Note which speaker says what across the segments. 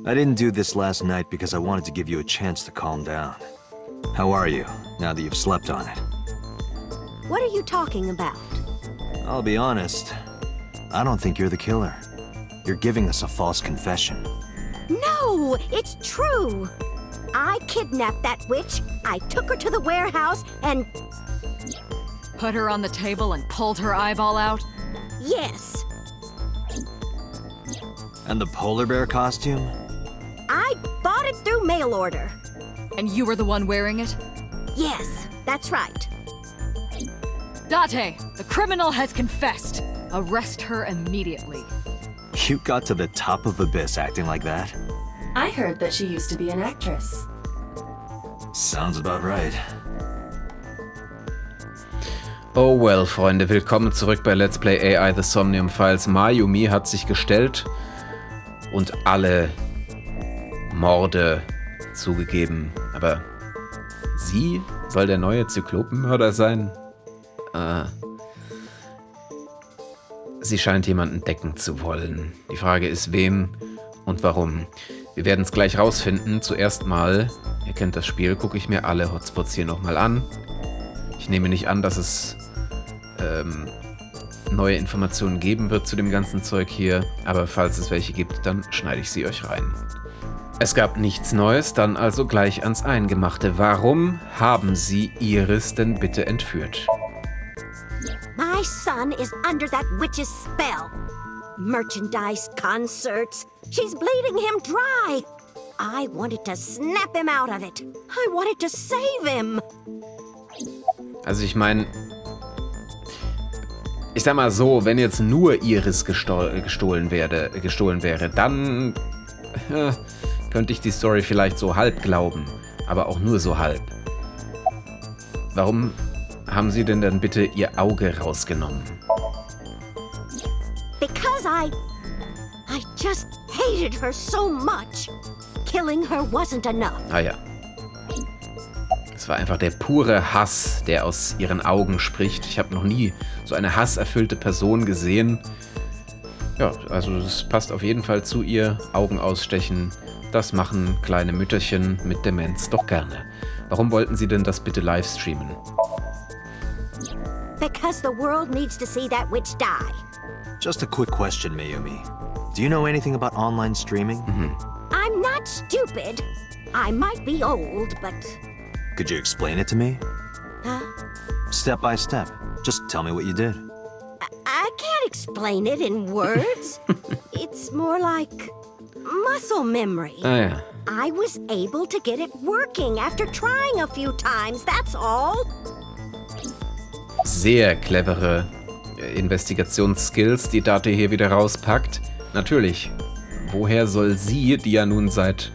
Speaker 1: I didn't do this last night because I wanted to give you a chance to calm down. How are you, now that you've slept on it?
Speaker 2: What are you talking about?
Speaker 1: I'll be honest, I don't think you're the killer. You're giving us a false confession.
Speaker 2: No, it's true. I kidnapped that witch, I took her to the warehouse, and...
Speaker 3: Put her on the table and pulled her eyeball out?
Speaker 2: Yes.
Speaker 1: And the polar bear costume?
Speaker 2: I bought it through mail order.
Speaker 3: And you were the one wearing it?
Speaker 2: Yes, that's right.
Speaker 3: Date, the criminal has confessed. Arrest her immediately.
Speaker 1: You got to the top of Abyss acting like that?
Speaker 4: I heard that she used to be an actress.
Speaker 1: Sounds about right.
Speaker 5: Oh well, Freunde, willkommen zurück bei Let's Play AI The Somnium Files. Mayumi hat sich gestellt und alle Morde zugegeben. Aber sie soll der neue Zyklopenmörder sein? Sie scheint jemanden decken zu wollen. Die Frage ist, wem und warum. Wir werden es gleich rausfinden. Zuerst mal, ihr kennt das Spiel, gucke ich mir alle Hotspots hier nochmal an. Ich nehme nicht an, dass es neue Informationen geben wird zu dem ganzen Zeug hier, aber falls es welche gibt, dann schneide ich sie euch rein. Es gab nichts Neues, dann also gleich ans Eingemachte. Warum haben Sie Iris denn bitte entführt?
Speaker 2: My son is under that witch's spell. Merchandise, concerts. She's bleeding him dry. I wanted to snap him out of it. I wanted to save him.
Speaker 5: Also ich meine, ich sag mal so, wenn jetzt nur Iris gestohlen wäre, dann könnte ich die Story vielleicht so halb glauben, aber auch nur so halb. Warum haben Sie denn dann bitte Ihr Auge rausgenommen?
Speaker 2: Because I just hated her so much. Killing her wasn't enough.
Speaker 5: Ah ja. Es war einfach der pure Hass, der aus ihren Augen spricht. Ich habe noch nie so eine hasserfüllte Person gesehen. Ja, also das passt auf jeden Fall zu ihr. Augen ausstechen, das machen kleine Mütterchen mit Demenz doch gerne. Warum wollten Sie denn das bitte live streamen?
Speaker 2: Because the world needs to see that witch die.
Speaker 1: Just a quick question, Mayumi. Do you know anything about online streaming?
Speaker 2: I'm not stupid. I might be old, but...
Speaker 1: Could you explain it to me?
Speaker 2: Huh?
Speaker 1: Step by step. Just tell me what you did.
Speaker 2: I can't explain it in words. It's more like muscle memory.
Speaker 5: Ah ja.
Speaker 2: I was able to get it working after trying a few times, that's all.
Speaker 5: Sehr clevere Investigationsskills, die Date hier wieder rauspackt. Natürlich, woher soll sie, die ja nun seit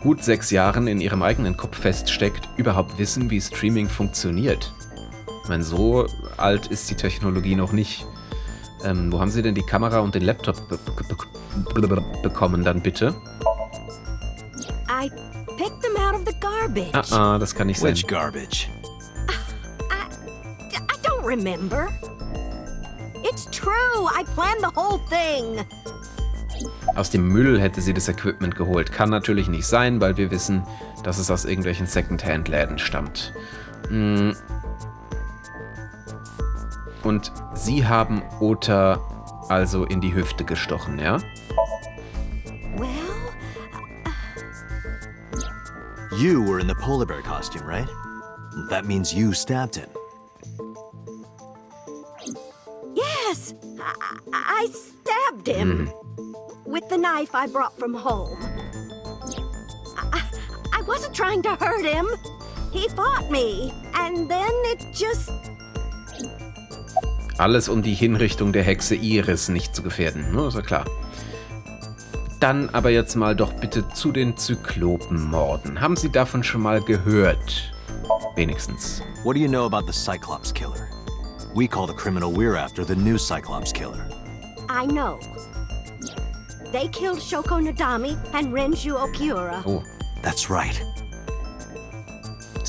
Speaker 5: gut 6 Jahren in ihrem eigenen Kopf feststeckt, überhaupt wissen, wie Streaming funktioniert? Ich meine, so alt ist die Technologie noch nicht. Wo haben Sie denn die Kamera und den Laptop bekommen dann bitte?
Speaker 2: I picked them out of the garbage.
Speaker 5: Das kann nicht sein.
Speaker 1: Which garbage?
Speaker 2: I don't remember. It's true, I planned the whole thing.
Speaker 5: Aus dem Müll hätte sie das Equipment geholt. Kann natürlich nicht sein, weil wir wissen, dass es aus irgendwelchen Secondhand-Läden stammt. Und Sie haben Ota also in die Hüfte gestochen, ja?
Speaker 2: Well...
Speaker 1: You were in the polar bear costume, right? That means you stabbed him.
Speaker 2: Yes, I stabbed him. With the knife I brought from home. I wasn't trying to hurt him. He fought me. And then it just...
Speaker 5: Alles, um die Hinrichtung der Hexe Iris nicht zu gefährden. Ist ja klar. Dann aber jetzt mal doch bitte zu den Zyklopenmorden. Haben Sie davon schon mal gehört? Wenigstens.
Speaker 1: What do you know about the Cyclops killer? We call the criminal we're after the new Cyclops killer.
Speaker 2: I know. They killed Shoko Nadami and Renju Okiura.
Speaker 5: Oh,
Speaker 1: That's right.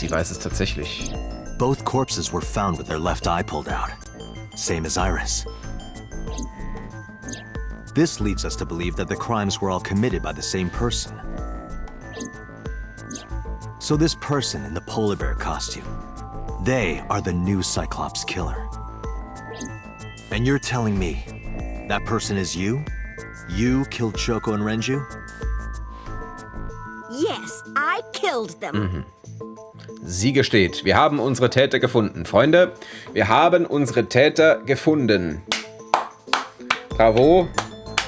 Speaker 5: sie weiß es tatsächlich.
Speaker 1: Both corpses were found with their left eye pulled out. Same as Iris. This leads us to believe that the crimes were all committed by the same person. So this person in the polar bear costume, they are the new Cyclops killer. And you're telling me that person is you? You killed Shoko and Renju?
Speaker 2: Yes, I killed them.
Speaker 5: Sie gesteht, wir haben unsere Täter gefunden. Freunde, wir haben unsere Täter gefunden. Bravo,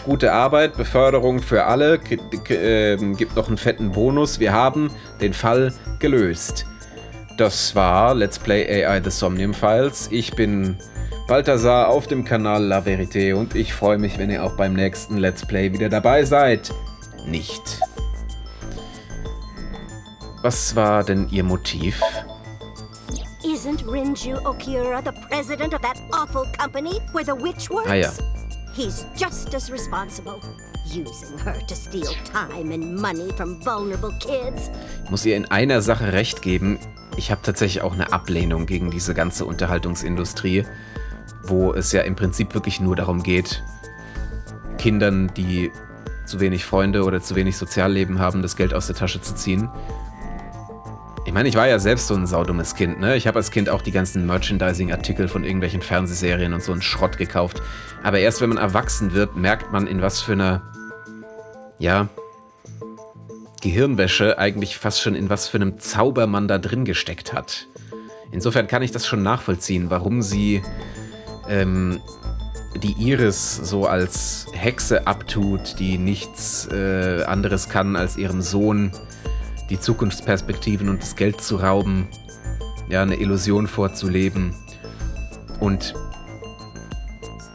Speaker 5: gute Arbeit, Beförderung für alle, gibt noch einen fetten Bonus. Wir haben den Fall gelöst. Das war Let's Play AI The Somnium Files. Ich bin Balthasar auf dem Kanal La Vérité und ich freue mich, wenn ihr auch beim nächsten Let's Play wieder dabei seid. Nicht. Was war denn Ihr Motiv?
Speaker 2: Isn't Renju Okura the president of that awful company where the witch works?
Speaker 5: Ah ja.
Speaker 2: He's just as responsible, using her to steal time and money from vulnerable kids.
Speaker 5: Ich muss ihr in einer Sache recht geben. Ich habe tatsächlich auch eine Ablehnung gegen diese ganze Unterhaltungsindustrie, wo es ja im Prinzip wirklich nur darum geht, Kindern, die zu wenig Freunde oder zu wenig Sozialleben haben, das Geld aus der Tasche zu ziehen. Ich meine, ich war ja selbst so ein saudummes Kind, ne? Ich habe als Kind auch die ganzen Merchandising-Artikel von irgendwelchen Fernsehserien und so einen Schrott gekauft. Aber erst wenn man erwachsen wird, merkt man, in was für einer, ja, Gehirnwäsche, eigentlich fast schon in was für einem Zauber man da drin gesteckt hat. Insofern kann ich das schon nachvollziehen, warum sie die Iris so als Hexe abtut, die nichts anderes kann, als ihrem Sohn die Zukunftsperspektiven und das Geld zu rauben, ja, eine Illusion vorzuleben. Und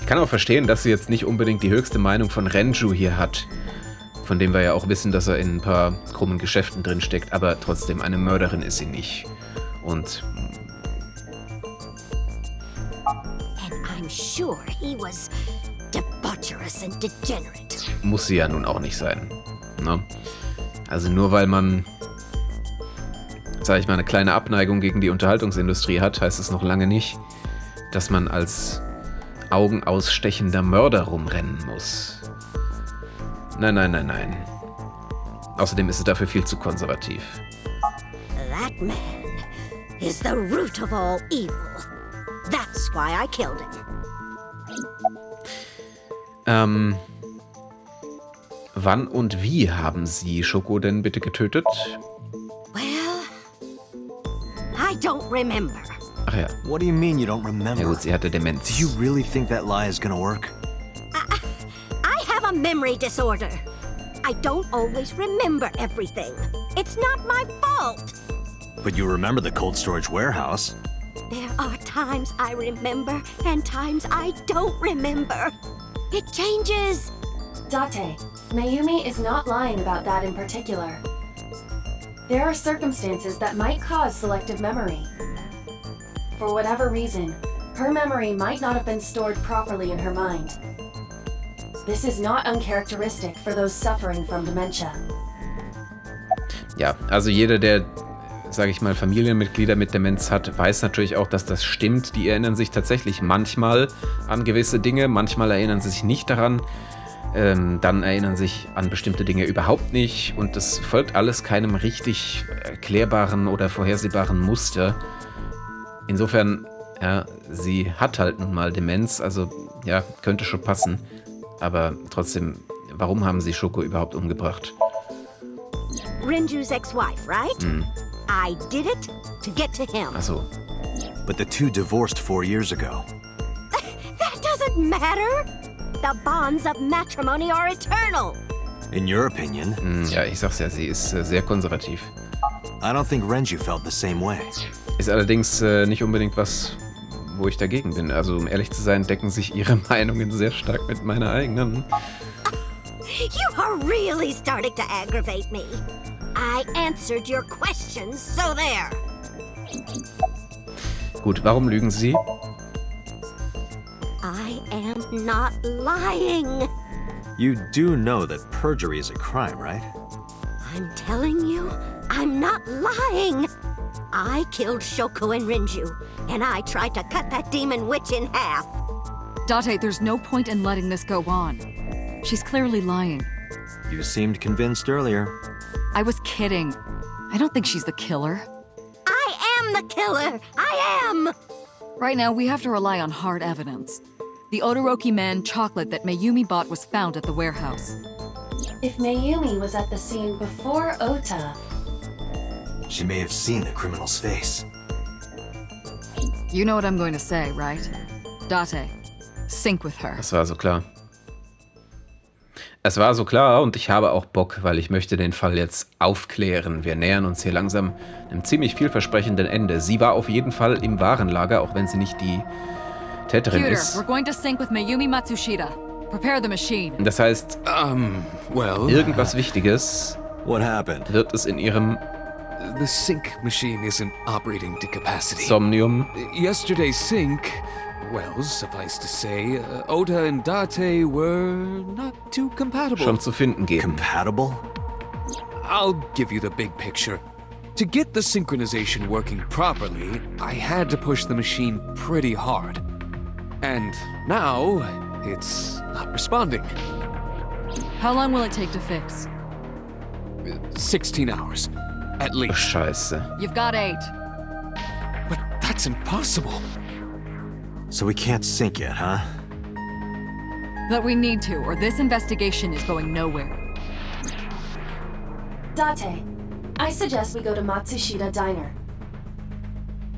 Speaker 5: ich kann auch verstehen, dass sie jetzt nicht unbedingt die höchste Meinung von Renju hier hat, von dem wir ja auch wissen, dass er in ein paar krummen Geschäften drin steckt, aber trotzdem, eine Mörderin ist sie nicht. Und
Speaker 2: Sure, he was debaucherous and degenerate.
Speaker 5: Muss sie ja nun auch nicht sein. Ne? Also nur weil man, sag ich mal, eine kleine Abneigung gegen die Unterhaltungsindustrie hat, heißt es noch lange nicht, dass man als augenausstechender Mörder rumrennen muss. Nein, nein, nein, nein. Außerdem ist es dafür viel zu konservativ.
Speaker 2: That man is the root of all evil. That's why I killed him.
Speaker 5: Wann und wie haben Sie Shoko denn bitte getötet?
Speaker 2: Well, I don't remember.
Speaker 5: Ach ja.
Speaker 1: What do you mean you don't remember?
Speaker 5: Ja gut, sie hatte Demenz.
Speaker 1: Do you really think that lie is gonna work?
Speaker 2: I have a memory disorder. I don't always remember everything. It's not my fault.
Speaker 1: But you remember the cold storage warehouse.
Speaker 2: There are times I remember and times I don't remember. It changes.
Speaker 4: Date, Mayumi is not lying about that in particular. There are circumstances that might cause selective memory. For whatever reason, her memory might not have been stored properly in her mind. This is not uncharacteristic for those suffering from dementia.
Speaker 5: Ja, also jeder, der, sage ich mal, Familienmitglieder mit Demenz hat, weiß natürlich auch, dass das stimmt. Die erinnern sich tatsächlich manchmal an gewisse Dinge, manchmal erinnern sie sich nicht daran. Dann erinnern sich an bestimmte Dinge überhaupt nicht und das folgt alles keinem richtig erklärbaren oder vorhersehbaren Muster. Insofern, ja, sie hat halt nun mal Demenz, also ja, könnte schon passen. Aber trotzdem, warum haben sie Shoko überhaupt umgebracht?
Speaker 2: Renju's ex-wife, right? I did it to get to him.
Speaker 5: Ach so.
Speaker 1: But the two divorced 4 years ago.
Speaker 2: That doesn't matter. The bonds of matrimony are eternal.
Speaker 1: In your opinion?
Speaker 5: Ja, ich sag's ja, sie ist sehr konservativ.
Speaker 1: I don't think Renju felt the same way.
Speaker 5: Ist allerdings nicht unbedingt was, wo ich dagegen bin. Also um ehrlich zu sein, decken sich ihre Meinungen sehr stark mit meiner eigenen.
Speaker 2: You are really starting to aggravate me. I answered your questions, so there.
Speaker 5: Gut, warum lügen Sie?
Speaker 2: I am not lying.
Speaker 1: You do know that perjury is a crime, right?
Speaker 2: I'm telling you, I'm not lying. I killed Shoko and Renju, and I tried to cut that demon witch in half.
Speaker 3: Date, there's no point in letting this go on. She's clearly lying.
Speaker 1: You seemed convinced earlier.
Speaker 3: I was kidding. I don't think she's the killer.
Speaker 2: I am the killer! I am!
Speaker 3: Right now, we have to rely on hard evidence. The Odoroki Man chocolate that Mayumi bought was found at the warehouse.
Speaker 4: If Mayumi was at the scene before Ota,
Speaker 1: She may have seen the criminal's face.
Speaker 3: You know what I'm going to say, right? Date, sync with her.
Speaker 5: Das war so klar. Es war so klar und ich habe auch Bock, weil ich möchte den Fall jetzt aufklären. Wir nähern uns hier langsam einem ziemlich vielversprechenden Ende. Sie war auf jeden Fall im Warenlager, auch wenn sie nicht die Täterin
Speaker 3: Computer,
Speaker 5: ist.
Speaker 3: we're going to sync with Mayumi Matsushita. Prepare the machine.
Speaker 5: Das heißt,
Speaker 6: Well,
Speaker 5: irgendwas Wichtiges
Speaker 1: What happened?
Speaker 5: wird es in ihrem
Speaker 6: the sync machine isn't operating to capacity.
Speaker 5: Somnium
Speaker 6: Yesterday's sync, well, suffice to say, Ota and Date were not too compatible.
Speaker 5: schon zu finden geben.
Speaker 1: Compatible?
Speaker 6: I'll give you the big picture. To get the synchronization working properly, I had to push the machine pretty hard. And now, it's not responding.
Speaker 3: How long will it take to fix?
Speaker 6: 16 hours, at
Speaker 5: Oh,
Speaker 6: least.
Speaker 5: Scheiße.
Speaker 3: You've got 8.
Speaker 6: But that's impossible.
Speaker 1: So we can't sync yet, huh?
Speaker 3: But we need to, or this investigation is going nowhere.
Speaker 4: Date, I suggest we go to Matsushita Diner.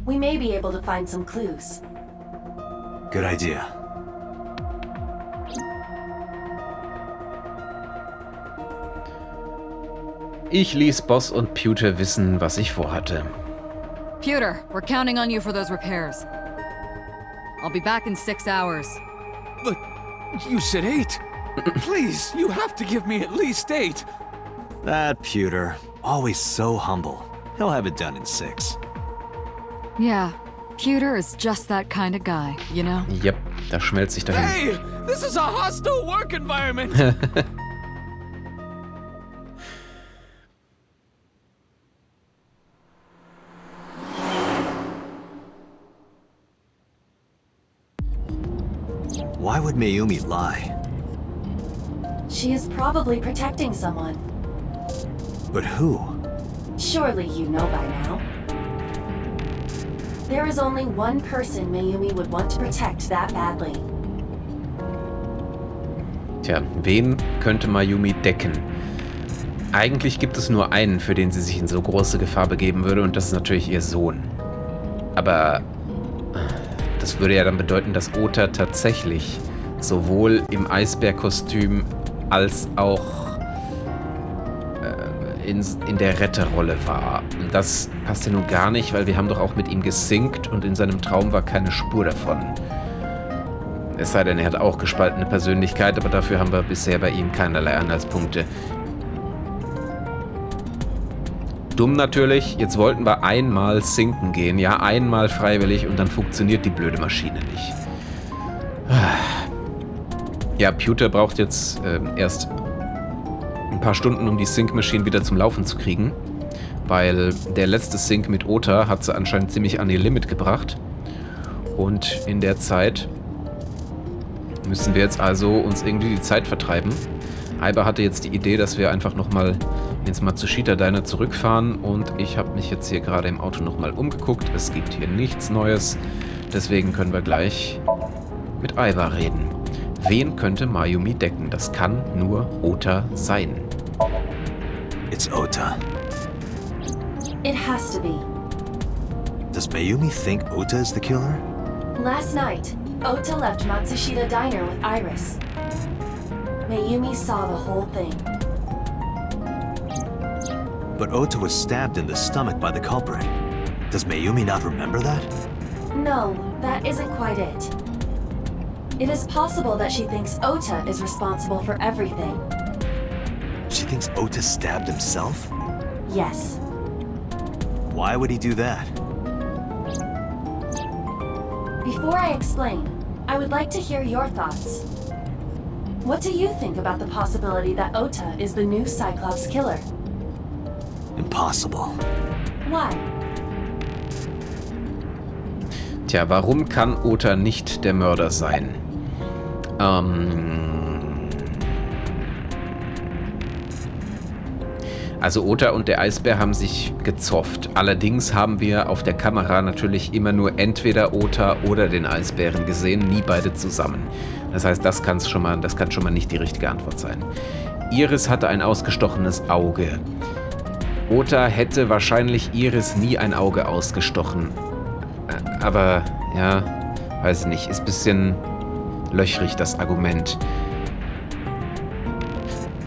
Speaker 4: We may be able to find some clues.
Speaker 1: Good idea.
Speaker 5: Ich ließ Boss und Pewter wissen, was ich vorhatte.
Speaker 3: Pewter, we're counting on you for those repairs. I'll be back in 6 hours.
Speaker 6: But you said 8. Please, you have to give me at least 8.
Speaker 1: That Pewter, always so humble. He'll have it done in 6.
Speaker 3: Yeah, Pewter is just that kind of guy, you know?
Speaker 5: Yep, da schmelzt sich dahin.
Speaker 6: Hey, this is a hostile work environment.
Speaker 1: Why would Mayumi lie?
Speaker 4: She is probably protecting someone.
Speaker 1: But who?
Speaker 4: Surely you know by now. There is only one person Mayumi would want to protect that badly.
Speaker 5: Tja, wen könnte Mayumi decken? Eigentlich gibt es nur einen, für den sie sich in so große Gefahr begeben würde, und das ist natürlich ihr Sohn. Aber das würde ja dann bedeuten, dass Ota tatsächlich sowohl im Eisbärkostüm als auch in der Retterrolle war. Und das passt ja nun gar nicht, weil wir haben doch auch mit ihm gesynkt und in seinem Traum war keine Spur davon. Es sei denn, er hat auch gespaltene Persönlichkeit, aber dafür haben wir bisher bei ihm keinerlei Anhaltspunkte. Dumm natürlich, jetzt wollten wir einmal sinken gehen, ja, einmal freiwillig und dann funktioniert die blöde Maschine nicht. Ja, Pewter braucht jetzt erst ein paar Stunden, um die Sync-Maschine wieder zum Laufen zu kriegen, weil der letzte Sync mit Ota hat sie anscheinend ziemlich an ihr Limit gebracht und in der Zeit müssen wir jetzt also uns irgendwie die Zeit vertreiben. Aiba hatte jetzt die Idee, dass wir einfach nochmal ins Matsushita Diner zurückfahren und ich habe mich jetzt hier gerade im Auto nochmal umgeguckt. Es gibt hier nichts Neues, deswegen können wir gleich mit Aiba reden. Wen könnte Mayumi decken? Das kann nur Ota sein.
Speaker 1: It's Ota.
Speaker 4: It has to be.
Speaker 1: Does Mayumi think Ota is the killer?
Speaker 4: Last night, Ota left Matsushita Diner with Iris. Mayumi saw the whole thing.
Speaker 1: But Ota was stabbed in the stomach by the culprit. Does Mayumi not remember that?
Speaker 4: No, that isn't quite it. It is possible that she thinks Ota is responsible for everything.
Speaker 1: She thinks Ota stabbed himself?
Speaker 4: Yes.
Speaker 1: Why would he do that?
Speaker 4: Before I explain, I would like to hear your thoughts. What do you think about the possibility that Ota is the new Cyclops killer?
Speaker 1: Impossible.
Speaker 4: Why?
Speaker 5: Tja, warum kann Ota nicht der Mörder sein? Also Ota und der Eisbär haben sich gezofft. Allerdings haben wir auf der Kamera natürlich immer nur entweder Ota oder den Eisbären gesehen, nie beide zusammen. Das heißt, das kann schon mal nicht die richtige Antwort sein. Iris hatte ein ausgestochenes Auge. Ota hätte wahrscheinlich Iris nie ein Auge ausgestochen. Aber, ja, weiß ich nicht, ist ein bisschen löchrig, das Argument.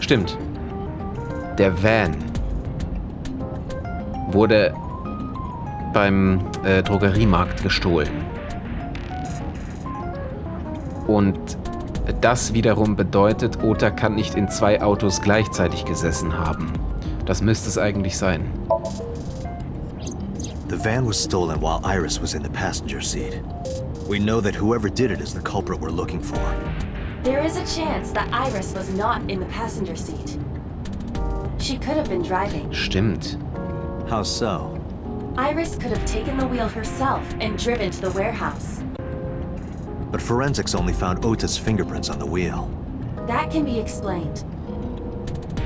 Speaker 5: Stimmt. Der Van wurde beim Drogeriemarkt gestohlen. Und das wiederum bedeutet, Ota kann nicht in 2 Autos gleichzeitig gesessen haben. Das müsste es eigentlich sein.
Speaker 1: The van was stolen while Iris was in the passenger seat. We know that whoever did it is the culprit we're looking for.
Speaker 4: There is a chance that Iris was not in the passenger seat. She could have been driving.
Speaker 5: Stimmt.
Speaker 1: How so?
Speaker 4: Iris could have taken the wheel herself and driven to the warehouse.
Speaker 1: But forensics only found Ota's fingerprints on the wheel.
Speaker 4: That can be explained.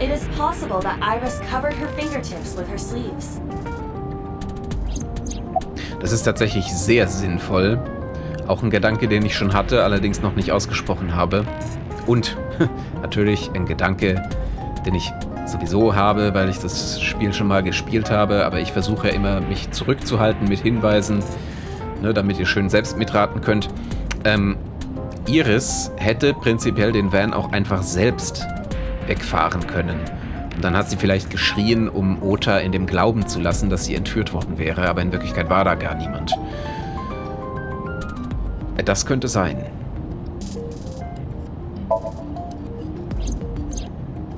Speaker 4: It is possible that Iris covered her fingertips with her sleeves.
Speaker 5: Das ist tatsächlich sehr sinnvoll. Auch ein Gedanke, den ich schon hatte, allerdings noch nicht ausgesprochen habe. Und natürlich ein Gedanke, den ich sowieso habe, weil ich das Spiel schon mal gespielt habe. Aber ich versuche ja immer, mich zurückzuhalten mit Hinweisen, ne, damit ihr schön selbst mitraten könnt. Iris hätte prinzipiell den Van auch einfach selbst wegfahren können. Und dann hat sie vielleicht geschrien, um Ota in dem Glauben zu lassen, dass sie entführt worden wäre. Aber in Wirklichkeit war da gar niemand. Das könnte sein.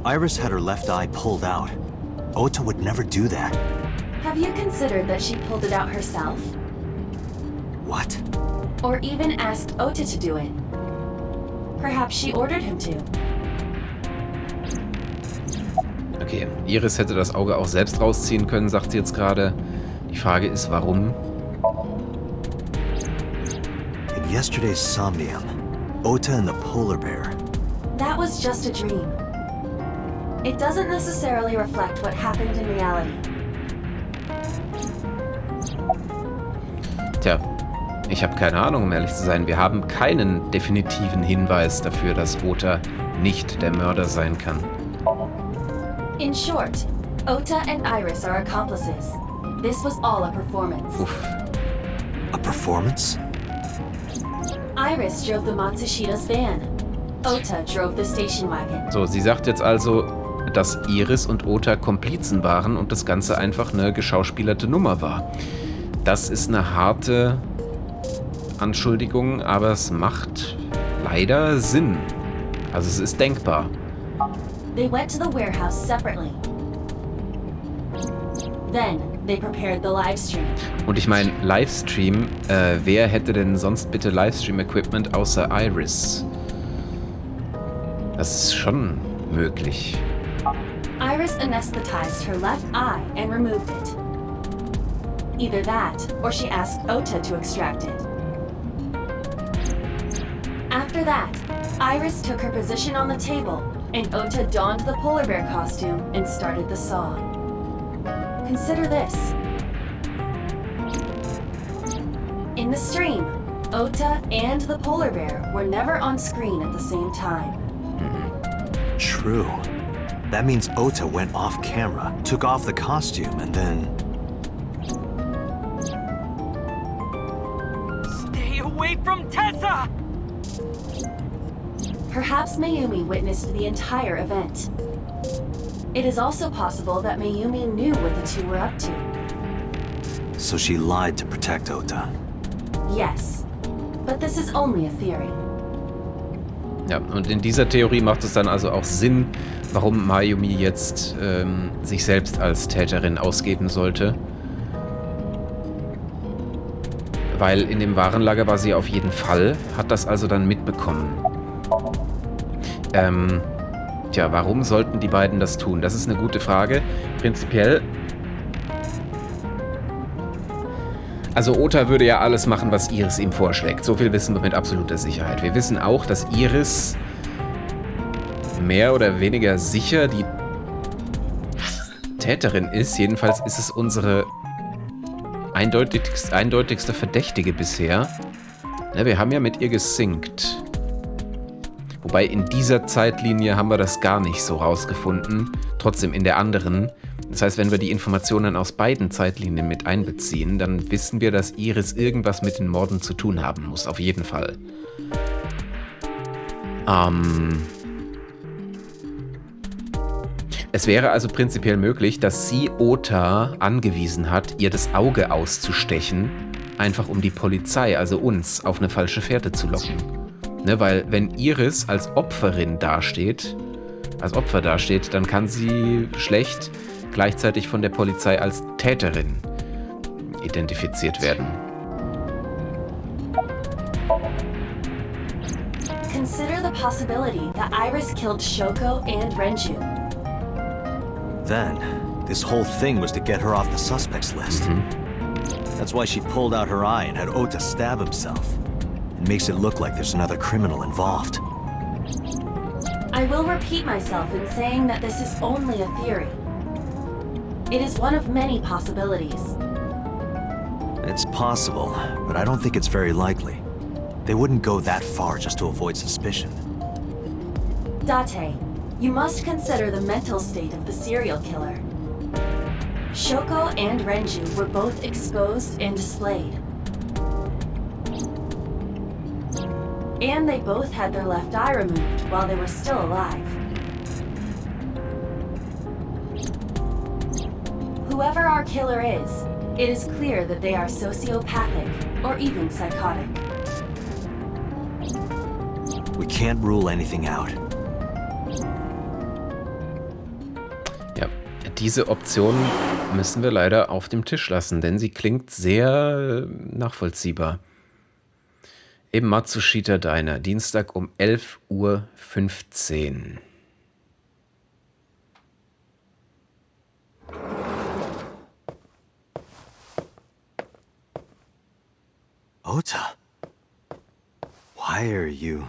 Speaker 1: Iris had her left eye pulled out. Ota would never do that.
Speaker 4: Have you considered that she pulled it out herself?
Speaker 1: What?
Speaker 4: Or even asked Ota to do it? Perhaps she ordered him to.
Speaker 5: Okay, Iris hätte das Auge auch selbst rausziehen können, sagt sie jetzt gerade. Die Frage ist, warum?
Speaker 1: In yesterday's Somnium, Ota and the polar bear.
Speaker 4: That was just a dream. It doesn't necessarily reflect what happened in reality.
Speaker 5: Tja, ich habe keine Ahnung, um ehrlich zu sein. Wir haben keinen definitiven Hinweis dafür, dass Ota nicht der Mörder sein kann.
Speaker 4: In short, Ota and Iris are accomplices. This was all a performance.
Speaker 5: Uff.
Speaker 1: A performance?
Speaker 4: Iris drove the Matsushida's van. Ota drove the station wagon.
Speaker 5: So, sie sagt jetzt also, dass Iris und Ota Komplizen waren und das Ganze einfach eine geschauspielerte Nummer war. Das ist eine harte Anschuldigung, aber es macht leider Sinn. Also es ist denkbar.
Speaker 4: They went to the warehouse separately. Then they prepared the livestream.
Speaker 5: Und ich meine, Livestream, wer hätte denn sonst bitte Livestream-Equipment außer Iris? Das ist schon möglich.
Speaker 4: Iris anesthetized her left eye and removed it. Either that, or she asked Ota to extract it. After that, Iris took her position on the table, and Ota donned the polar bear costume and started the saw. Consider this. In the stream, Ota and the polar bear were never on screen at the same time.
Speaker 1: True. That means Ota went off camera, took off the costume, and then...
Speaker 7: Stay away from Tessa!
Speaker 4: Perhaps Mayumi witnessed the entire event. It is also possible that Mayumi knew what the two were up to.
Speaker 1: So she lied to protect Ota.
Speaker 4: Yes, but this is only a theory.
Speaker 5: Ja, und in dieser Theorie macht es dann also auch Sinn, warum Mayumi jetzt sich selbst als Täterin ausgeben sollte. Weil in dem Warenlager war sie auf jeden Fall, hat das also dann mitbekommen. Tja, warum sollten die beiden das tun? Das ist eine gute Frage. Prinzipiell... Also Ota würde ja alles machen, was Iris ihm vorschlägt. So viel wissen wir mit absoluter Sicherheit. Wir wissen auch, dass Iris mehr oder weniger sicher Täterin ist. Jedenfalls ist es unsere eindeutigste Verdächtige bisher. Ne, wir haben ja mit ihr gesynkt. Wobei in dieser Zeitlinie haben wir das gar nicht so rausgefunden. Trotzdem in der anderen. Das heißt, wenn wir die Informationen aus beiden Zeitlinien mit einbeziehen, dann wissen wir, dass Iris irgendwas mit den Morden zu tun haben muss. Auf jeden Fall. Es wäre also prinzipiell möglich, dass sie Ota angewiesen hat, ihr das Auge auszustechen, einfach um die Polizei, also uns, auf eine falsche Fährte zu locken. Ne, weil wenn Iris als Opfer dasteht, dann kann sie schlecht gleichzeitig von der Polizei als Täterin identifiziert werden.
Speaker 4: Consider the possibility that Iris killed Shoko and Renju.
Speaker 1: Then, this whole thing was to get her off the suspects list. That's why she pulled out her eye and had Ota stab himself. It makes it look like there's another criminal involved.
Speaker 4: I will repeat myself in saying that this is only a theory. It is one of many possibilities.
Speaker 1: It's possible, but I don't think it's very likely. They wouldn't go that far just to avoid suspicion.
Speaker 4: Date, you must consider the mental state of the serial killer. Shoko and Renju were both exposed and displayed. And they both had their left eye removed while they were still alive. Whoever our killer is, it is clear that they are sociopathic or even psychotic.
Speaker 1: We can't rule anything out.
Speaker 5: Ja, diese Option müssen wir leider auf dem Tisch lassen, denn sie klingt sehr nachvollziehbar. Im Matsushita Diner, Dienstag um 11:15 Uhr.
Speaker 1: Ota, why are you...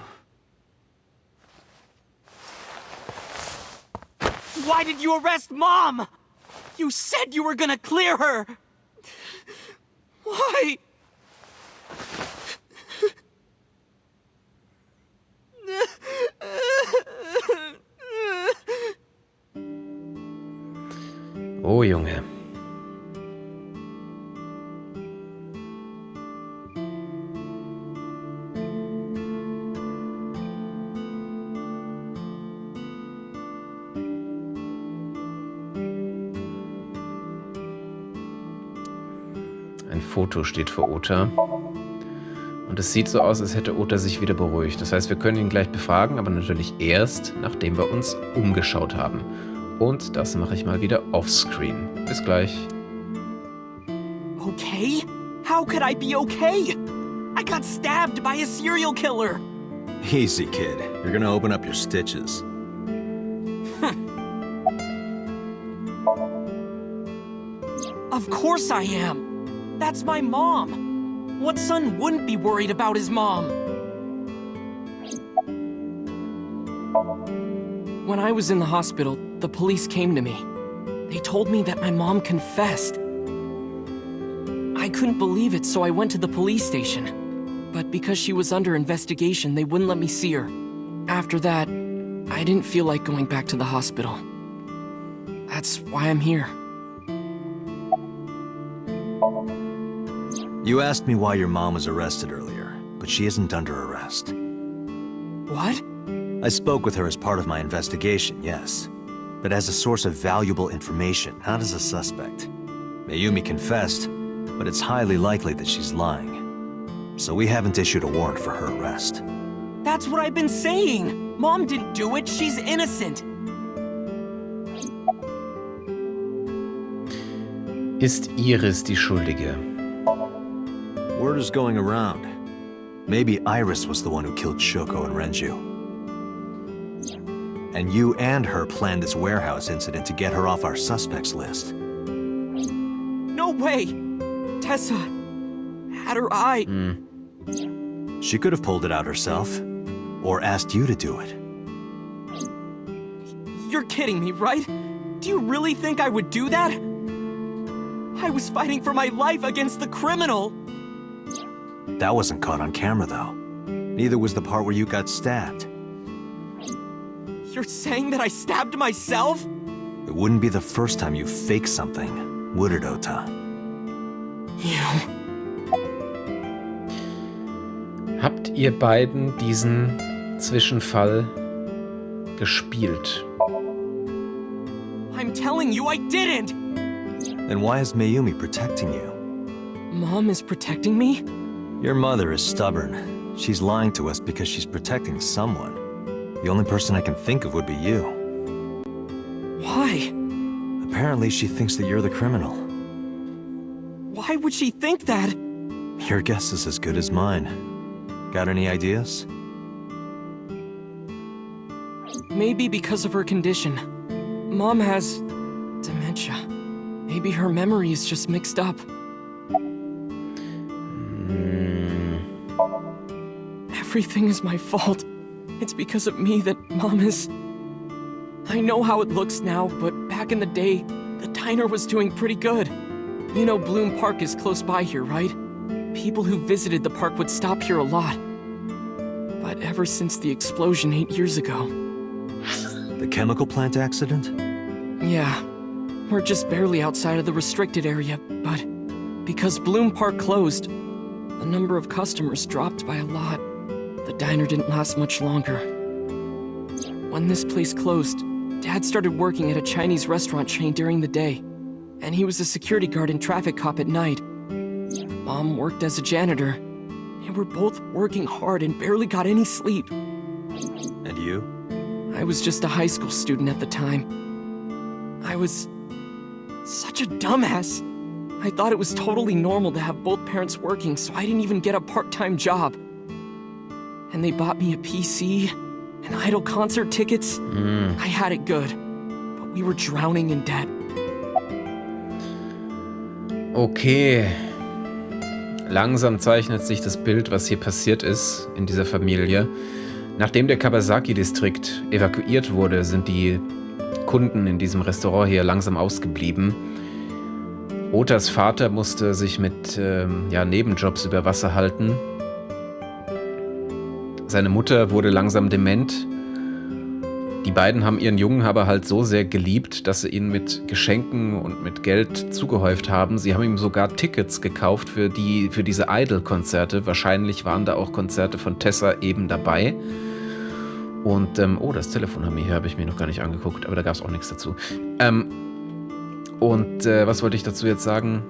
Speaker 7: Why did you arrest Mom? You said you were gonna clear her. Why?
Speaker 5: Oh, Junge. Ein Foto steht vor Ota. Und es sieht so aus, als hätte Ota sich wieder beruhigt. Das heißt, wir können ihn gleich befragen, aber natürlich erst, nachdem wir uns umgeschaut haben. Und das mache ich mal wieder offscreen. Bis gleich.
Speaker 7: Okay? How could I be okay? I got stabbed by a serial killer.
Speaker 1: Easy, kid. You're gonna open up your stitches.
Speaker 7: Of course I am. That's my mom. What son wouldn't be worried about his mom? When I was in the hospital, the police came to me. They told me that my mom confessed. I couldn't believe it, so I went to the police station. But because she was under investigation, they wouldn't let me see her. After that, I didn't feel like going back to the hospital. That's why I'm here.
Speaker 1: You asked me why your mom was arrested earlier, but she isn't under arrest.
Speaker 7: What?
Speaker 1: I spoke with her as part of my investigation, yes. But as a source of valuable information, not as a suspect. Mayumi confessed, but it's highly likely that she's lying. So we haven't issued a warrant for her arrest.
Speaker 7: That's what I've been saying. Mom didn't do it. She's innocent.
Speaker 5: Ist Iris die Schuldige?
Speaker 1: Word is going around. Maybe Iris was the one who killed Shoko and Renju. And you and her planned this warehouse incident to get her off our suspects list.
Speaker 7: No way. Tessa had her eye.
Speaker 1: She could have pulled it out herself, or asked you to do it.
Speaker 7: You're kidding me, right? Do you really think I would do that? I was fighting for my life against the criminal!
Speaker 1: That wasn't caught on camera, though. Neither was the part where you got stabbed.
Speaker 7: You're saying that I stabbed myself?
Speaker 1: It wouldn't be the first time you faked something, would it, Ota?
Speaker 5: Habt ihr beiden diesen Zwischenfall gespielt?
Speaker 7: I'm telling you I didn't!
Speaker 1: Then why is Mayumi protecting you?
Speaker 7: Mom is protecting me?
Speaker 1: Your mother is stubborn. She's lying to us because she's protecting someone. The only person I can think of would be you.
Speaker 7: Why?
Speaker 1: Apparently she thinks that you're the criminal.
Speaker 7: Why would she think that?
Speaker 1: Your guess is as good as mine. Got any ideas?
Speaker 7: Maybe because of her condition. Mom has dementia. Maybe her memory is just mixed up. Everything is my fault. It's because of me that Mom is... I know how it looks now, but back in the day, the diner was doing pretty good. You know Bloom Park is close by here, right? People who visited the park would stop here a lot. But ever since the explosion 8 years ago...
Speaker 1: The chemical plant accident?
Speaker 7: Yeah. We're just barely outside of the restricted area, but because Bloom Park closed, the number of customers dropped by a lot. The diner didn't last much longer. When this place closed, Dad started working at a Chinese restaurant chain during the day, and he was a security guard and traffic cop at night. Mom worked as a janitor, and we're both working hard and barely got any sleep.
Speaker 1: And you?
Speaker 7: I was just a high school student at the time. I was such a dumbass. I thought it was totally normal to have both parents working, so I didn't even get a part-time job. And they bought me a PC and idol concert tickets. I had it good, but we were drowning in debt.
Speaker 5: Okay. Langsam zeichnet sich das Bild, was hier passiert ist in dieser Familie. Nachdem der Kabasaki-Distrikt evakuiert wurde, sind die Kunden in diesem Restaurant hier langsam ausgeblieben. Otas Vater musste sich mit Nebenjobs über Wasser halten. Seine Mutter wurde langsam dement. Die beiden haben ihren Jungen aber halt so sehr geliebt, dass sie ihn mit Geschenken und mit Geld zugehäuft haben. Sie haben ihm sogar Tickets gekauft für diese Idol-Konzerte. Wahrscheinlich waren da auch Konzerte von Tessa eben dabei. Und, das Telefon habe ich mir noch gar nicht angeguckt, aber da gab es auch nichts dazu. Was wollte ich dazu jetzt sagen?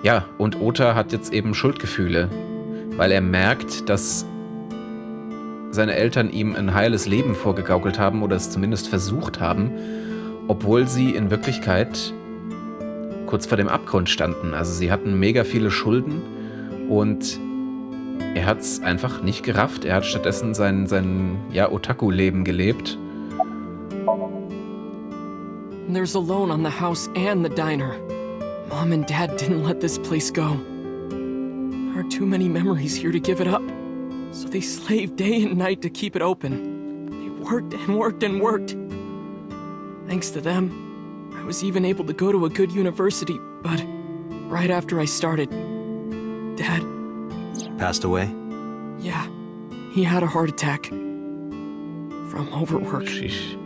Speaker 5: Ja, und Ota hat jetzt eben Schuldgefühle, weil er merkt, dass seine Eltern ihm ein heiles Leben vorgegaukelt haben oder es zumindest versucht haben, obwohl sie in Wirklichkeit kurz vor dem Abgrund standen. Also sie hatten mega viele Schulden und er hat es einfach nicht gerafft. Er hat stattdessen sein Otaku-Leben gelebt.
Speaker 7: There's a loan on the house and the diner. Mom and Dad didn't let this place go. There are too many memories here to give it up. So they slaved day and night to keep it open. They worked and worked and worked. Thanks to them, I was even able to go to a good university, but right after I started, Dad...
Speaker 1: Passed away?
Speaker 7: Yeah, he had a heart attack. From overwork.
Speaker 5: Sheesh.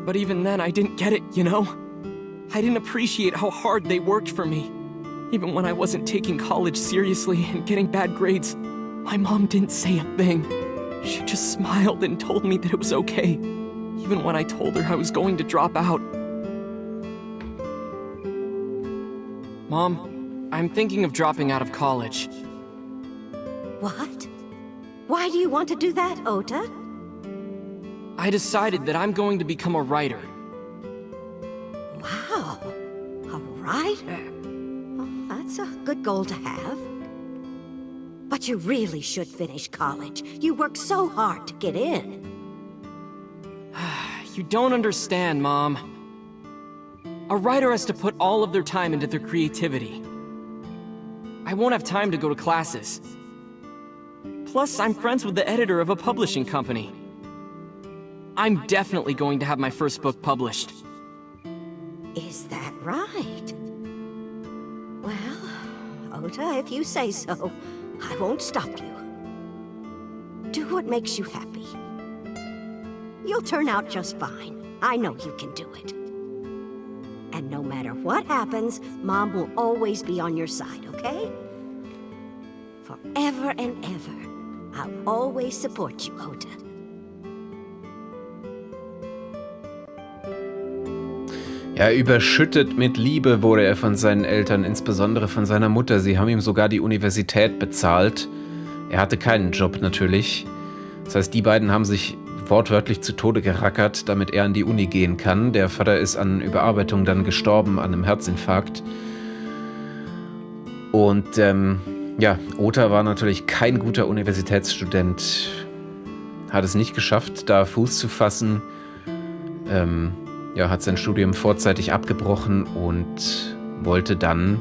Speaker 7: But even then, I didn't get it, you know? I didn't appreciate how hard they worked for me. Even when I wasn't taking college seriously and getting bad grades, my mom didn't say a thing. She just smiled and told me that it was okay, even when I told her I was going to drop out. Mom, I'm thinking of dropping out of college.
Speaker 2: What? Why do you want to do that, Ota?
Speaker 7: I decided that I'm going to become a writer.
Speaker 2: Wow, a writer. Well, that's a good goal to have. But you really should finish college. You worked so hard to get in.
Speaker 7: You don't understand, Mom. A writer has to put all of their time into their creativity. I won't have time to go to classes. Plus, I'm friends with the editor of a publishing company. I'm definitely going to have my first book published.
Speaker 2: Is that right? Well, Ota, if you say so, I won't stop you. Do what makes you happy. You'll turn out just fine. I know you can do it. And no matter what happens, Mom will always be on your side, okay? Forever and ever, I'll always support you, Ota.
Speaker 5: Ja, überschüttet mit Liebe wurde er von seinen Eltern, insbesondere von seiner Mutter. Sie haben ihm sogar die Universität bezahlt. Er hatte keinen Job natürlich. Das heißt, die beiden haben sich wortwörtlich zu Tode gerackert, damit er an die Uni gehen kann. Der Vater ist an Überarbeitung dann gestorben, an einem Herzinfarkt. Und ja, Ota war natürlich kein guter Universitätsstudent. Hat es nicht geschafft, da Fuß zu fassen. Ja, hat sein Studium vorzeitig abgebrochen und wollte dann,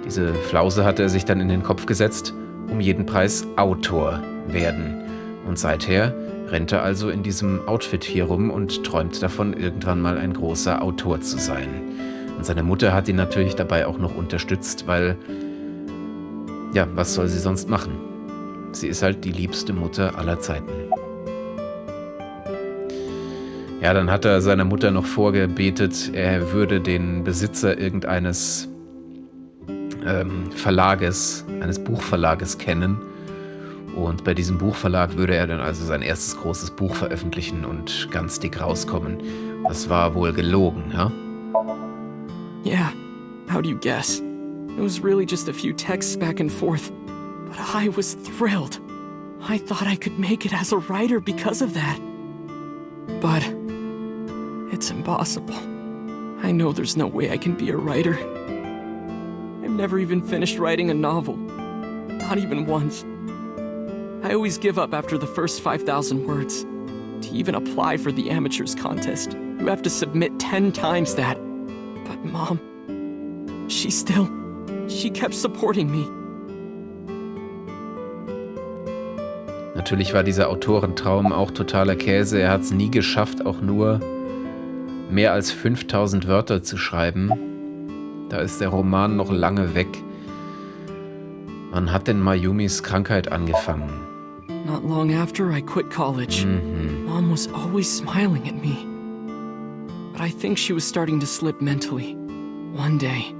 Speaker 5: diese Flause hatte er sich dann in den Kopf gesetzt, um jeden Preis Autor werden. Und seither rennt er also in diesem Outfit hier rum und träumt davon, irgendwann mal ein großer Autor zu sein. Und seine Mutter hat ihn natürlich dabei auch noch unterstützt, weil, ja, was soll sie sonst machen? Sie ist halt die liebste Mutter aller Zeiten. Ja, dann hat er seiner Mutter noch vorgebetet, er würde den Besitzer irgendeines Verlages, eines Buchverlages kennen. Und bei diesem Buchverlag würde er dann also sein erstes großes Buch veröffentlichen und ganz dick rauskommen. Das war wohl gelogen, ja?
Speaker 7: Yeah, how do you guess? It was really just a few texts back and forth. But I was thrilled. I thought I could make it as a writer because of that. But it's impossible. I know there's no way I can be a writer. I've never even finished writing a novel. Not even once. I always give up after the first 5,000 words. To even apply for the amateurs contest, you have to submit 10 times that. But Mom, she kept supporting me.
Speaker 5: Natürlich war dieser Autorentraum auch totaler Käse. Er hat es nie geschafft, auch nur mehr als 5000 Wörter zu schreiben. Da ist der Roman noch lange weg. Wann hat denn Mayumis Krankheit angefangen?
Speaker 7: Not long after I quit college. Mom was always smiling at me. But I think she was starting to slip mentally. One day.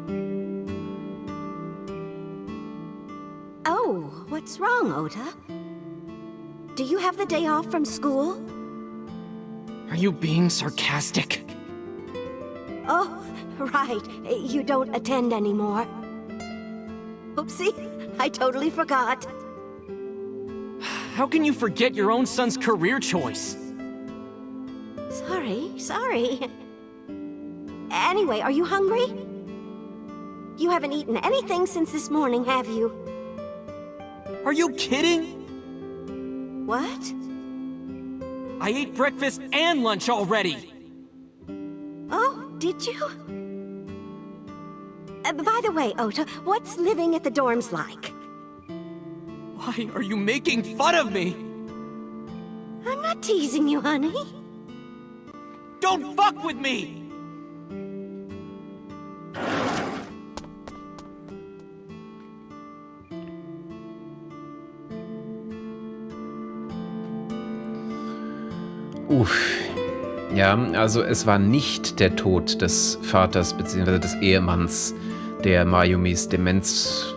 Speaker 2: Oh, what's wrong, Ota? Do you have the day off from school?
Speaker 7: Are you being sarcastic?
Speaker 2: Oh, right. You don't attend anymore. Oopsie, I totally forgot.
Speaker 7: How can you forget your own son's career choice?
Speaker 2: Sorry. Anyway, are you hungry? You haven't eaten anything since this morning, have you?
Speaker 7: Are you kidding?
Speaker 2: What?
Speaker 7: I ate breakfast and lunch already.
Speaker 2: Oh, did you? By the way, Ota, what's living at the dorms like?
Speaker 7: Why are you making fun of me?
Speaker 2: I'm not teasing you, honey.
Speaker 7: Don't fuck with me!
Speaker 5: Ja, also es war nicht der Tod des Vaters bzw. des Ehemanns, der Mayumis Demenz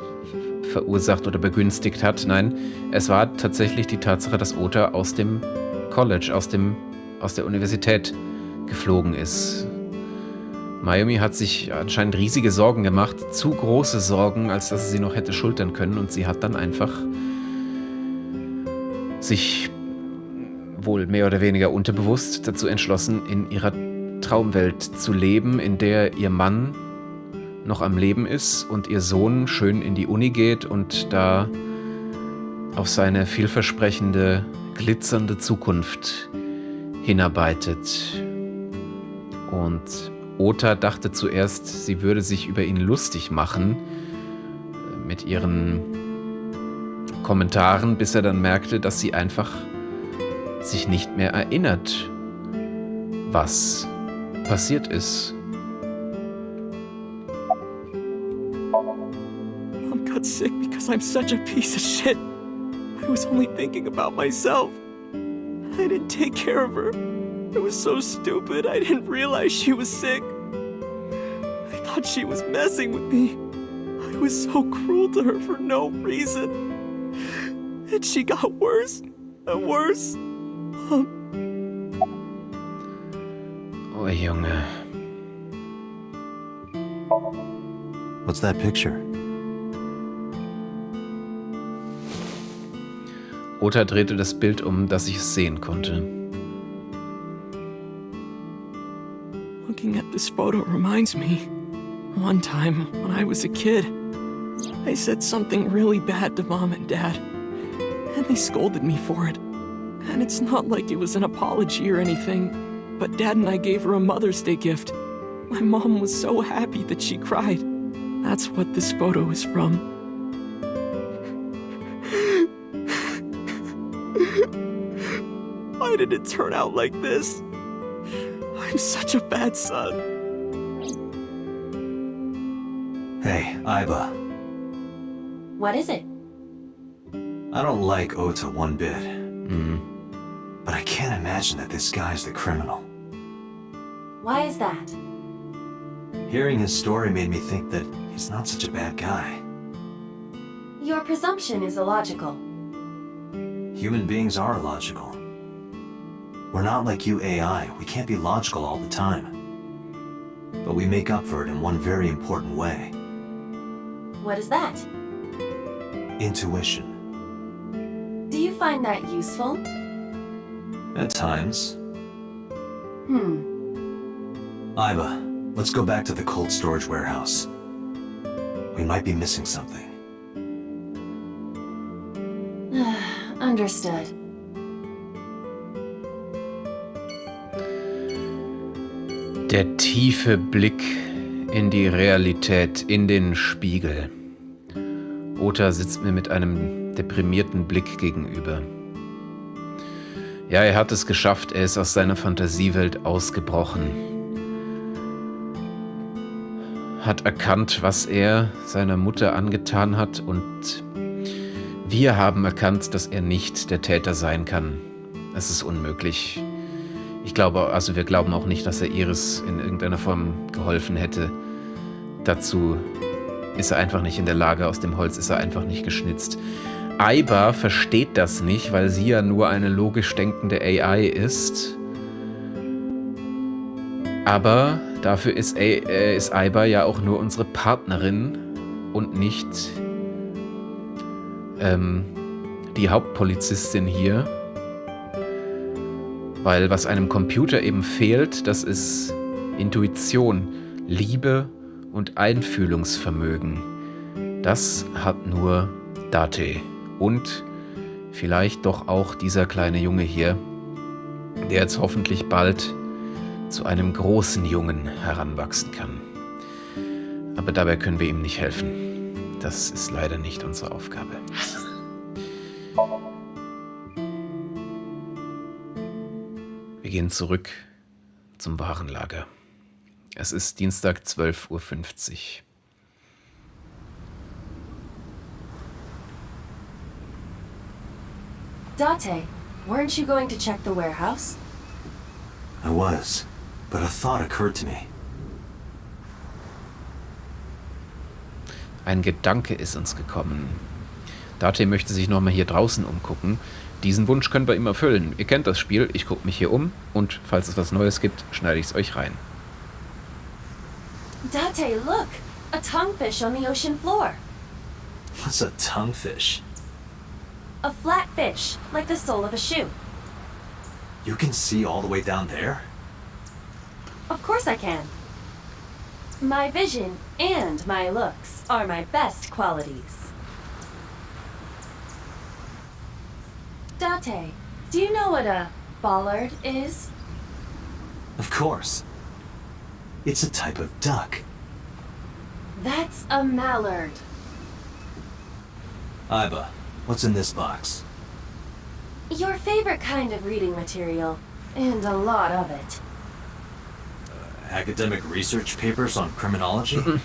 Speaker 5: verursacht oder begünstigt hat. Nein, es war tatsächlich die Tatsache, dass Ota aus dem College, aus der Universität geflogen ist. Mayumi hat sich anscheinend riesige Sorgen gemacht, zu große Sorgen, als dass sie noch hätte schultern können, und sie hat dann einfach sich wohl mehr oder weniger unterbewusst dazu entschlossen, in ihrer Traumwelt zu leben, in der ihr Mann noch am Leben ist und ihr Sohn schön in die Uni geht und da auf seine vielversprechende, glitzernde Zukunft hinarbeitet. Und Ota dachte zuerst, sie würde sich über ihn lustig machen mit ihren Kommentaren, bis er dann merkte, dass sie einfach sich nicht mehr erinnert, was passiert ist.
Speaker 7: Mom got sick because I'm such a piece of shit. I was only thinking about myself. I didn't take care of her. I was so stupid, I didn't realize she was sick. I thought she was messing with me. I was so cruel to her for no reason. And she got worse and worse.
Speaker 5: Oh, Junge.
Speaker 1: What's that picture?
Speaker 5: Ota drehte das Bild um, dass ich es sehen konnte.
Speaker 7: Looking at this photo reminds me. One time, when I was a kid, I said something really bad to Mom and Dad. And they scolded me for it. And it's not like it was an apology or anything, but Dad and I gave her a Mother's Day gift. My mom was so happy that she cried. That's what this photo is from. Why did it turn out like this? I'm such a bad son.
Speaker 1: Hey, Aiba.
Speaker 4: What is it?
Speaker 1: I don't like Ota one bit. But I can't imagine that this guy's the criminal.
Speaker 4: Why is that?
Speaker 1: Hearing his story made me think that he's not such a bad guy.
Speaker 4: Your presumption is illogical.
Speaker 1: Human beings are illogical. We're not like you AI. We can't be logical all the time. But we make up for it in one very important way.
Speaker 4: What is that?
Speaker 1: Intuition.
Speaker 4: Do you find that useful?
Speaker 1: At times. Aiba, let's go back to the cold storage warehouse. We might be missing something.
Speaker 4: Understood.
Speaker 5: Der tiefe Blick in die Realität, in den Spiegel. Ota sitzt mir mit einem deprimierten Blick gegenüber. Ja, er hat es geschafft, er ist aus seiner Fantasiewelt ausgebrochen. Hat erkannt, was er seiner Mutter angetan hat und wir haben erkannt, dass er nicht der Täter sein kann. Es ist unmöglich. Ich glaube, also wir glauben auch nicht, dass er Iris in irgendeiner Form geholfen hätte. Dazu ist er einfach nicht in der Lage, aus dem Holz ist er einfach nicht geschnitzt. Aiba versteht das nicht, weil sie ja nur eine logisch denkende AI ist. Aber dafür ist Aiba ja auch nur unsere Partnerin und nicht die Hauptpolizistin hier. Weil was einem Computer eben fehlt, das ist Intuition, Liebe und Einfühlungsvermögen. Das hat nur Date. Und vielleicht doch auch dieser kleine Junge hier, der jetzt hoffentlich bald zu einem großen Jungen heranwachsen kann. Aber dabei können wir ihm nicht helfen. Das ist leider nicht unsere Aufgabe. Wir gehen zurück zum Warenlager. Es ist Dienstag 12:50 Uhr.
Speaker 4: Date, weren't you going to check the warehouse?
Speaker 1: I was, but a thought occurred to me.
Speaker 5: Ein Gedanke ist uns gekommen. Date möchte sich nochmal hier draußen umgucken. Diesen Wunsch können wir ihm erfüllen. Ihr kennt das Spiel, ich gucke mich hier um und falls es was Neues gibt, schneide ich es euch rein.
Speaker 4: Date, look! A tonguefish on the ocean floor.
Speaker 1: What's a tonguefish?
Speaker 4: A flat fish, like the sole of a shoe.
Speaker 1: You can see all the way down there?
Speaker 4: Of course I can. My vision and my looks are my best qualities. Date, do you know what a bollard is?
Speaker 1: Of course. It's a type of duck.
Speaker 4: That's a mallard.
Speaker 1: Aiba, what's in this box?
Speaker 4: Your favorite kind of reading material, and a lot of it.
Speaker 1: academic research papers on criminology?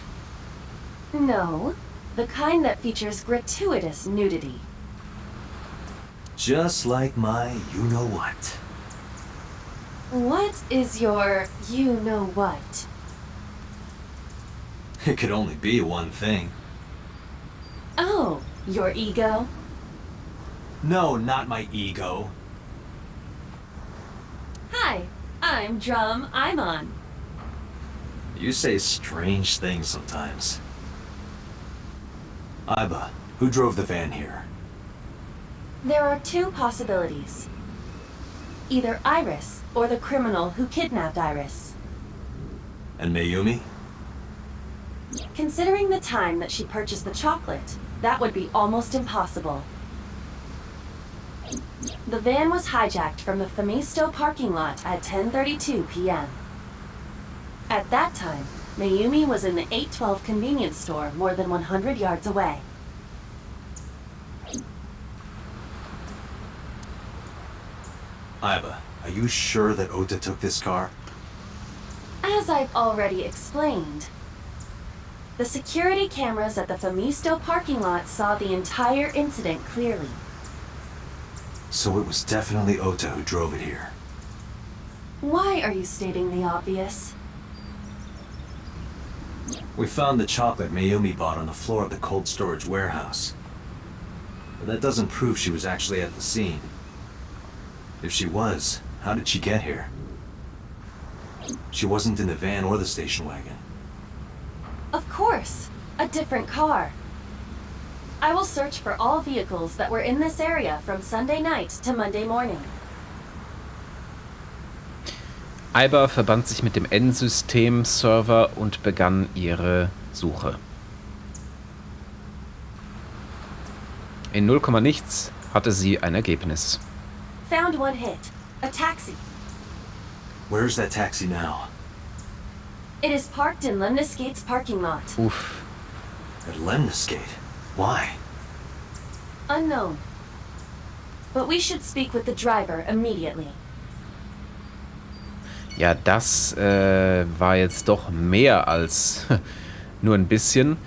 Speaker 4: No, the kind that features gratuitous nudity.
Speaker 1: Just like my you-know-what.
Speaker 4: What is your you-know-what?
Speaker 1: It could only be one thing.
Speaker 4: Oh, your ego?
Speaker 1: No, not my ego.
Speaker 4: Hi, I'm Drum, I'm on.
Speaker 1: You say strange things sometimes. Aiba, who drove the van here?
Speaker 4: There are two possibilities. Either Iris or the criminal who kidnapped Iris.
Speaker 1: And Mayumi?
Speaker 4: Considering the time that she purchased the chocolate, that would be almost impossible. The van was hijacked from the Famisto parking lot at 10:32 p.m. At that time, Mayumi was in the 812 convenience store more than 100 yards away.
Speaker 1: Aiba, are you sure that Ota took this car?
Speaker 4: As I've already explained, the security cameras at the Famisto parking lot saw the entire incident clearly.
Speaker 1: So it was definitely Ota who drove it here.
Speaker 4: Why are you stating the obvious?
Speaker 1: We found the chocolate Mayumi bought on the floor of the cold storage warehouse. But that doesn't prove she was actually at the scene. If she was, how did she get here? She wasn't in the van or the station wagon.
Speaker 4: Of course, a different car. I will search for all vehicles that were in this area from Sunday night to Monday morning.
Speaker 5: Aiba verband sich mit dem N-System-Server und begann ihre Suche. In 0, nichts hatte sie ein Ergebnis.
Speaker 4: Found one hit. A taxi.
Speaker 1: Where's that taxi now?
Speaker 4: It is parked in Lemniscate's parking lot.
Speaker 5: Uff.
Speaker 1: At Lemniscate? Why?
Speaker 4: Unknown. But we should speak with the driver immediately.
Speaker 5: Ja, das war jetzt doch mehr als nur ein bisschen.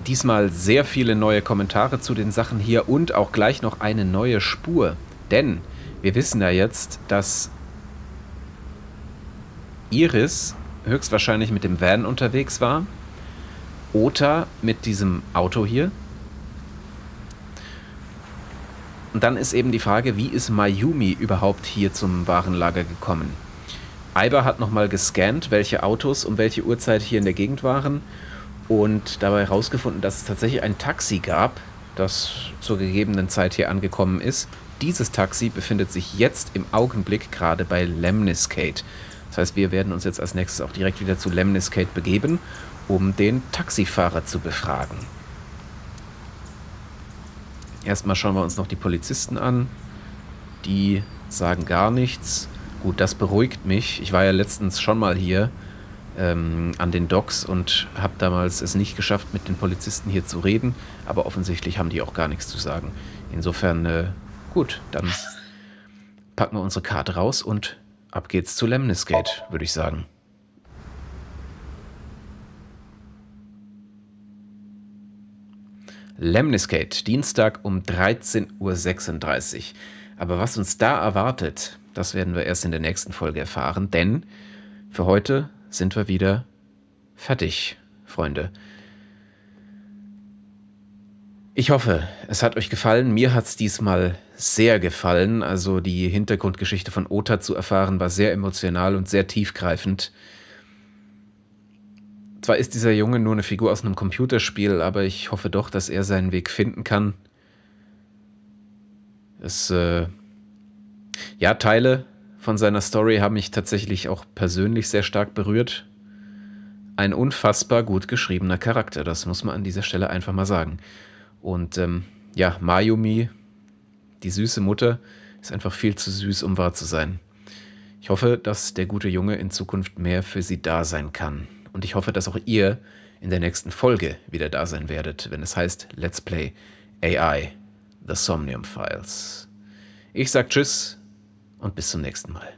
Speaker 5: Diesmal sehr viele neue Kommentare zu den Sachen hier und auch gleich noch eine neue Spur. Denn wir wissen ja jetzt, dass Iris höchstwahrscheinlich mit dem Van unterwegs war. Ota mit diesem Auto hier. Und dann ist eben die Frage, wie ist Mayumi überhaupt hier zum Warenlager gekommen? Aiba hat nochmal gescannt, welche Autos um welche Uhrzeit hier in der Gegend waren und dabei herausgefunden, dass es tatsächlich ein Taxi gab, das zur gegebenen Zeit hier angekommen ist. Dieses Taxi befindet sich jetzt im Augenblick gerade bei Lemniscate. Das heißt, wir werden uns jetzt als nächstes auch direkt wieder zu Lemniscate begeben, um den Taxifahrer zu befragen. Erstmal schauen wir uns noch die Polizisten an. Die sagen gar nichts. Gut, das beruhigt mich. Ich war ja letztens schon mal hier an den Docks und habe damals es nicht geschafft, mit den Polizisten hier zu reden. Aber offensichtlich haben die auch gar nichts zu sagen. Insofern, gut, dann packen wir unsere Karte raus und ab geht's zu Lemniscate, würde ich sagen. Lemniscate, Dienstag um 13:36 Uhr. Aber was uns da erwartet, das werden wir erst in der nächsten Folge erfahren, denn für heute sind wir wieder fertig, Freunde. Ich hoffe, es hat euch gefallen. Mir hat es diesmal sehr gefallen. Also die Hintergrundgeschichte von Ota zu erfahren, war sehr emotional und sehr tiefgreifend. Zwar ist dieser Junge nur eine Figur aus einem Computerspiel, aber ich hoffe doch, dass er seinen Weg finden kann. Teile von seiner Story haben mich tatsächlich auch persönlich sehr stark berührt. Ein unfassbar gut geschriebener Charakter, das muss man an dieser Stelle einfach mal sagen. Und Mayumi, die süße Mutter, ist einfach viel zu süß, um wahr zu sein. Ich hoffe, dass der gute Junge in Zukunft mehr für sie da sein kann. Und ich hoffe, dass auch ihr in der nächsten Folge wieder da sein werdet, wenn es heißt Let's Play AI, The Somnium Files. Ich sag Tschüss und bis zum nächsten Mal.